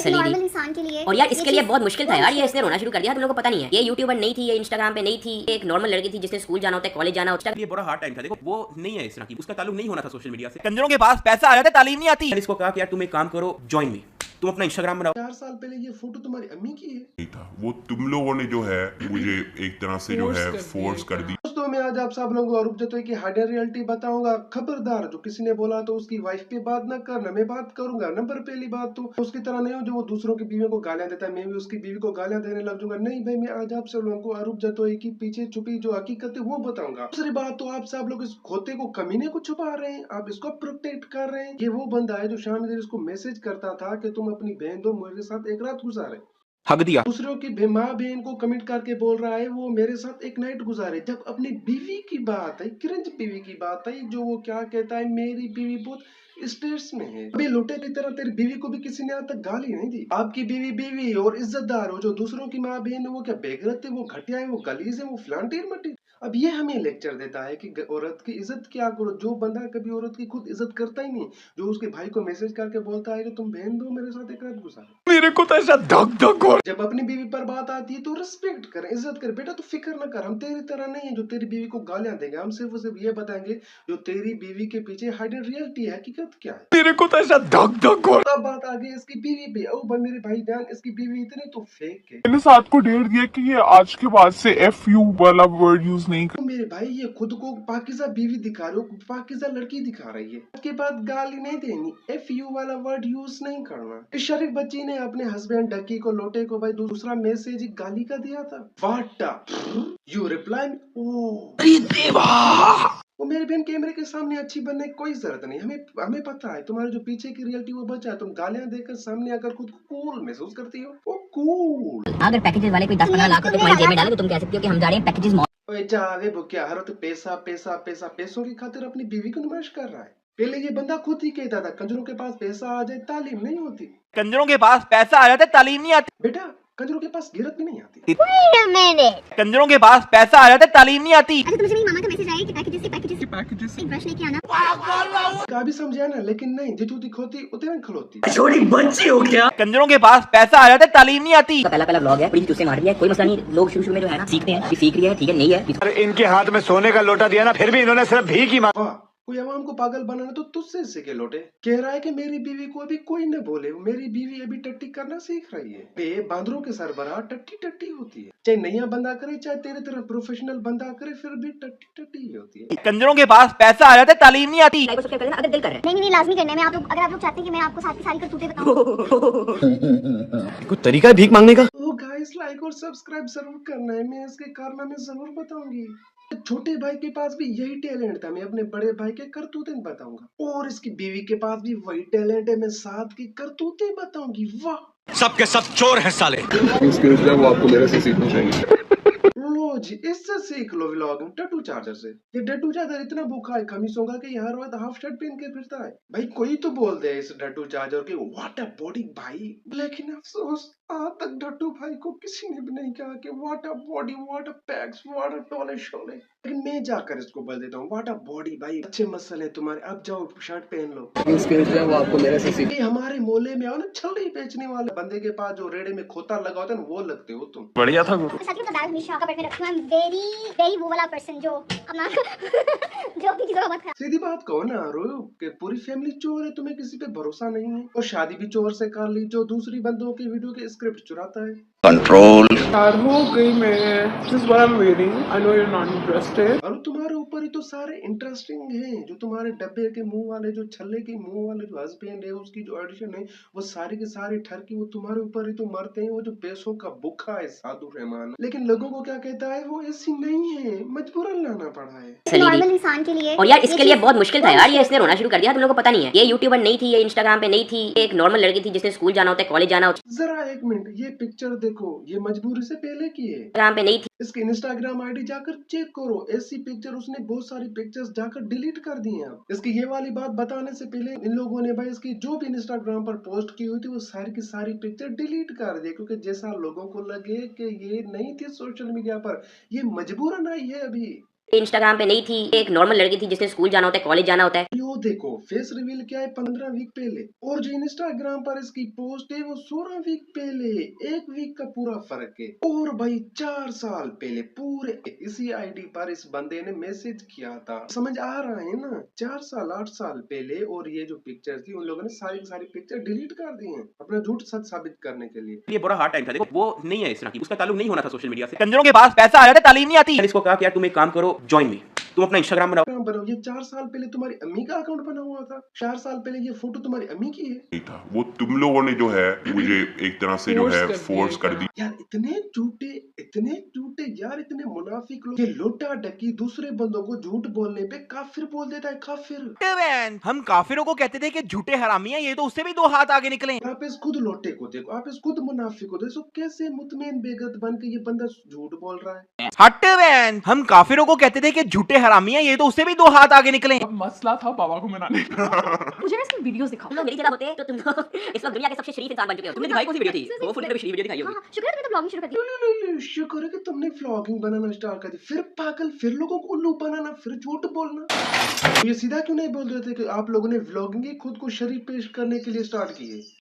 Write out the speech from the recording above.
Normal इंसान के लिए। और यार इसके लिए बहुत मुश्किल था यार, ये इसने रोना शुरू कर दिया, तुम लोगों को पता नहीं है। ये यूट्यूबर नहीं थी, ये इंस्टाग्राम पे नहीं थी, एक नॉर्मल लड़की थी जिसने स्कूल जाना होता है, कॉलेज जाना होता है। ये बड़ा हार्ड टाइम था। देखो वो नहीं है इस तरह की, उसका ताल्लुक नहीं होना था सोशल मीडिया से। कंजरों के पास पैसा आ जाता है, तालीम नहीं आती। मैंने इसको कहा कि यार तुम एक काम करो, ज्वाइन मी, तुम अपना इंस्टाग्राम बनाओ। 4 साल पहले ये फोटो तुम्हारी अम्मी की है। नहीं था वो, तुम लोगों ने जो है मुझे एक तरह से जो है फोर्स कर दी। दोस्तों मैं आज आप सब लोगों को अरूप जतोई की हार्ड रियलिटी बताऊंगा। खबरदार जो किसी ने बोला तो उसकी वाइफ पे बात न करना, मैं बात करूंगा। नंबर पहली बात तो उसकी तरह नहीं हो जो वो दूसरों की बीवी को गालियां देता है, मैं भी उसकी बीवी को गालियां देने लग जाऊंगा। नहीं भाई, मैं आज आप सब लोगों को अरूप जतोई की पीछे छुपी जो हकीकत है वो बताऊंगा। दूसरी बात तो आप सब लोग इस खोते को, कमीने को छुपा रहे हैं, आप इसको प्रोटेक्ट कर रहे हैं। ये वो बंदा है जो शाम में इसको मैसेज करता था कि तुम अपनी बहन दो, मेरे साथ एक रात गुजारे। हक दिया। दूसरों की माँ बहन को कमेंट करके बोल रहा है वो मेरे साथ एक नाइट गुजारे। जब अपनी बीवी की बात है, क्रिंज बीवी की बात है, जो वो क्या कहता है, मेरी बीवी बहुत स्टेट्स में है। अभी लुटे की तरह तेरी बीवी को भी किसी ने आज तक गाली नहीं दी। आपकी बीवी बीवी और इज्जतदार हो, जो दूसरों की माँ बहन है वो क्या बेगरत है, वो घटिया है, वो गलीज है, वो फ्लांटीर मटी। अब ये हमें लेक्चर देता है कि औरत की इज्जत क्या करो। जो बंदा कभी औरत की खुद इज्जत करता ही नहीं, जो उसके भाई को मैसेज करके बोलता है कि तुम बहन दो, मेरे साथ एक रात गुजारो। मेरे को तो ऐसा धक धक हो। जब अपनी बीवी पर बात आती है तो रिस्पेक्ट कर, इज्जत कर। बेटा तू फिक्र न कर, हम तेरी तरह नहीं है जो तेरी बीवी को गालियां देंगे। हम सिर्फ ये बताएंगे जो तेरी बीवी के पीछे हाइडन रियलिटी है, हकीकत क्या है। मेरे को तो ऐसा धक धक हो। तब बात आ गई इसकी बीवी पे। ओ भाई मेरे भाई ध्यान, इसकी बीवी इतनी तो फेक है। मैंने साथ को डेट दिया कि ये आज के बाद से FU वाला वर्ड यूज नहीं तो मेरे भाई ये खुद को पाकिजा बीवी दिखा रहे हो, पाकिजा लड़की दिखा रही है। उसके बाद गाली नहीं देनी, FU वाला वर्ड यूज नहीं करना। इस शरीफ बच्ची ने अपने हस्बैंड डकी को, लोटे को भाई दूसरा मैसेज गाली का दिया था। वाट यू रिप्लाई, वो मेरे बहन कैमरे के सामने अच्छी बनने की कोई जरूरत नहीं। हमें पता है तुम्हारे जो पीछे की रियलिटी वो बचा है। तुम गालियां देकर सामने आकर खुद को कूल महसूस करती हो, वो कूल। अगर पैकेजेस वाले कोई 10-15 लाख रुपए तुम्हारी जेब में डाले तो तुम कह सकती हो कि हम जा रहे हैं पैकेजेस। ओए जावे वो क्या हर वक्त पैसा पैसा पैसा, पैसों की खातिर अपनी बीवी को नुमाइश कर रहा है। पहले ये बंदा खुद ही कहता था कंजरों के पास पैसा आ जाए तालीम नहीं होती। कंजरों के पास पैसा आ जाता है, तालीम नहीं आती। बेटा कंजरों के पास गिरत भी नहीं आती। कंजरों के पास पैसा आ जाता है, तालीम नहीं आती। अच्छा तो मुझे मेरी मामा का मैसेज आया कि पैकेजेस एक ब्रश लेके आना। काफी समझा ना, लेकिन नहीं, जितू दिखोती उतने खलोती। छोटी बच्ची हो क्या? कंजरों के पास पैसा आ जाता है, तालीम नहीं आती। पहला व्लॉग है, प्लीज उसे मार दिया, कोई मसला नहीं। लोग शुरू में जो है ना सीखते हैं, सीख रही है ठीक है, नहीं है। इनके हाथ में सोने का लोटा दिया ना, फिर भी इन्होंने सिर्फ भीख ही मांगी। वाह, कोई अवाम को पागल बनाना तो तुझसे सीखे लोटे। कह रहा है कि मेरी बीवी को अभी कोई न बोले, मेरी बीवी अभी टट्टी करना सीख रही है। बे बांदरों के सरबराह टट्टी टट्टी होती है। चाहे नया बंदा करे, चाहे तेरे तरह प्रोफेशनल बंदा करे, फिर भी टट्टी टट्टी ही होती है। कंजरों के पास पैसा आ जाता है, तालीम नहीं आती। लाइक सब्सक्राइब कर देना अगर दिल कर रहा है। नहीं लाजमी करना है। मैं आप लोग, अगर आप लोग चाहते हैं कि मैं आपको सारी करतूतें बताऊं। कुछ तरीका है भीख मांगने का। तो गाइस लाइक और सब्सक्राइब जरूर करना है, मैं इसके कारनामे जरूर बताऊंगी। छोटे भाई के पास भी यही टैलेंट था, मैं अपने बड़े भाई के करतूतें बताऊंगा। और इसकी बीवी के पास भी वही टैलेंट है, मैं साथ की करतूतें बताऊंगी। वाह, सबके सब चोर हैं साले। स्किल्स जो है वो आपको मेरे से सीखनी चाहिए। लो जी, इससे सीख लो व्लॉगिंग टट्टू चार्जर से। ये टट्टू चार्जर इतना भूखा है खमीसों का कि हर वक्त हाफ शर्ट पहन के फिरता है। भाई कोई तो बोल दे इस टट्टू चार्जर के व्हाट अ बॉडी भाई, लेकिन अफसोस आज तक टट्टू भाई को किसी ने भी नहीं कहा कि what a body, what a PACS, what a टोले शोले। लेकिन मैं जाकर इसको बोल देता हूँ व्हाट अ बॉडी भाई, अच्छे मसल है तुम्हारे, अब जाओ शर्ट पहन लो। स्किल्स जो है वो आपको मेरे से सीख। हमारे मोहल्ले में आओ ना, छल्ली बेचने वाले बंदे के पास जो रेड़े में खोता लगा होता है ना, वो लगते हो तुम। बढ़िया था गुरु। साथ ही तो बैग हमेशा कपड़े में रखूं। आई एम वेरी वो वाला पर्सन जो अपना जो अपनी चीजों का मत खराब। सीधी बात कहो ना रो कि पूरी फैमिली चोर है, तुम्हें किसी पे भरोसा नहीं है। और शादी भी चोर से कर ली जो दूसरी बंदों की वीडियो के स्क्रिप्ट चुराता है। कंट्रोल। यार हो गई मैं, this what I am waiting. I know you are not interested. और तुम्हारे ऊपर ही तो सारे इंटरेस्टिंग हैं, जो तुम्हारे डब्बे के मुंह वाले, जो छल्ले के मुंह वाले जो हस्बैंड है, उसकी जो एडिशन है, वो सारी के सारे ठरकी वो तुम्हारे ऊपर ही तो मरते हैं। वो जो पैसों का भूखा है साधु रहमान, लेकिन लोगों को क्या कहता है, वो ऐसी नहीं है, मजबूरन लाना पड़ा है। नॉर्मल इंसान के लिए। और यार इसके लिए बहुत मुश्किल था यार, ये इसने रोना शुरू कर दिया, तुम लोगों को पता नहीं है। ये यूट्यूबर नहीं थी, ये इंस्टाग्राम पे नहीं थी, एक नॉर्मल लड़की थी जिसने स्कूल जाना होता है, कॉलेज जाना होता है। जरा एक मिनट, ये पिक्चर देखो, ये मजबूरी से पहले की है। इंस्टाग्राम पे नहीं थी। इसके इंस्टाग्राम आईडी जाकर चेक करो, ऐसी पिक्चर उसने बहुत सारी पिक्चर्स जाकर डिलीट कर दी हैं। इसकी ये वाली बात बताने से पहले इन लोगों ने भाई इसकी जो भी इंस्टाग्राम पर पोस्ट की हुई थी वो सारी की सारी पिक्चर डिलीट कर दी, क्योंकि जैसा लोगों को लगे कि ये नहीं थी सोशल मीडिया पर, ये मजबूरन आई है अभी। इंस्टाग्राम पे नहीं थी, एक नॉर्मल लड़की थी जिसने स्कूल जाना होता है, कॉलेज जाना होता है। यो देखो फेस रिवील क्या है 15 वीक पहले, और जो इंस्टाग्राम पर इसकी पोस्ट है वो 16 वीक पहले, एक वीक का पूरा फर्क है। और भाई 4 साल पहले पूरे इसी आईडी पर इस बंदे ने मैसेज किया था, समझ आ रहा है ना? 4 साल 8 साल पहले, और ये जो पिक्चर थी उन लोगों ने सारी सारी पिक्चर डिलीट कर दी हैं अपना झूठ सच साबित करने के लिए। ये बड़ा हार्ड टाइम था। देखो वो नहीं है इस तरह की, उसका ताल्लुक नहीं होना था सोशल मीडिया से। कंजरों के पास पैसा आ जाता है, तालीम नहीं आती। मैंने इसको कहा कि यार तुम एक काम करो, ज्वाइन मी, तुम अपना इंस्टाग्राम बनाओ। बनाओ। ये 4 साल पहले तुम्हारी अम्मी का अकाउंट बना हुआ था, 4 साल पहले ये फोटो तुम्हारी अम्मी की है। नहीं था वो, तुम लोगों ने जो है मुझे एक तरह से जो है फोर्स कर दी। यार इतने झूठे यार, इतने मुनाफिक लोग। ये लोटा डकी दूसरे बंदों को झूठ बोलने पे काफिर बोल देता है, काफिर। हम काफिरों को कहते थे कि झूठे हरामी हैं, ये तो उससे भी 2 हाथ आगे निकले। आप इस खुद लोटे को देखो, आप इस खुद मुनाफिक को देखो, कैसे मुतमईन बेगत बन के ये बंदा झूठ बोल रहा है। हट बहन, हम काफिरों को कहते थे कि झूठे हरामी हैं, ये तो उससे भी 2 हाथ आगे निकले। अब मसला था बाबा को मनाने का। मुझे ना इसकी वीडियोस दिखाओ। तुम लोग मेरी जगह होते तो तुम लोग इस वक्त दुनिया के सबसे शरीफ इंसान बन चुके हो। तुमने दिखाई कौन सी वीडियो थी? वो फुल शरीफ वीडियो दिखाई होगी। हाँ, शुक्र है तुमने तो ब्लॉगिंग शुरू कर दी। शुक्र है कि तुमने व्लॉगिंग बनाना स्टार्ट कर दी, फिर पागल, फिर लोगों को उल्लू बनाना, फिर झूठ बोलना। ये सीधा क्यों नहीं बोल रहे थे कि आप लोगों ने व्लॉगिंग ही खुद को शरीफ पेश करने के लिए स्टार्ट की है?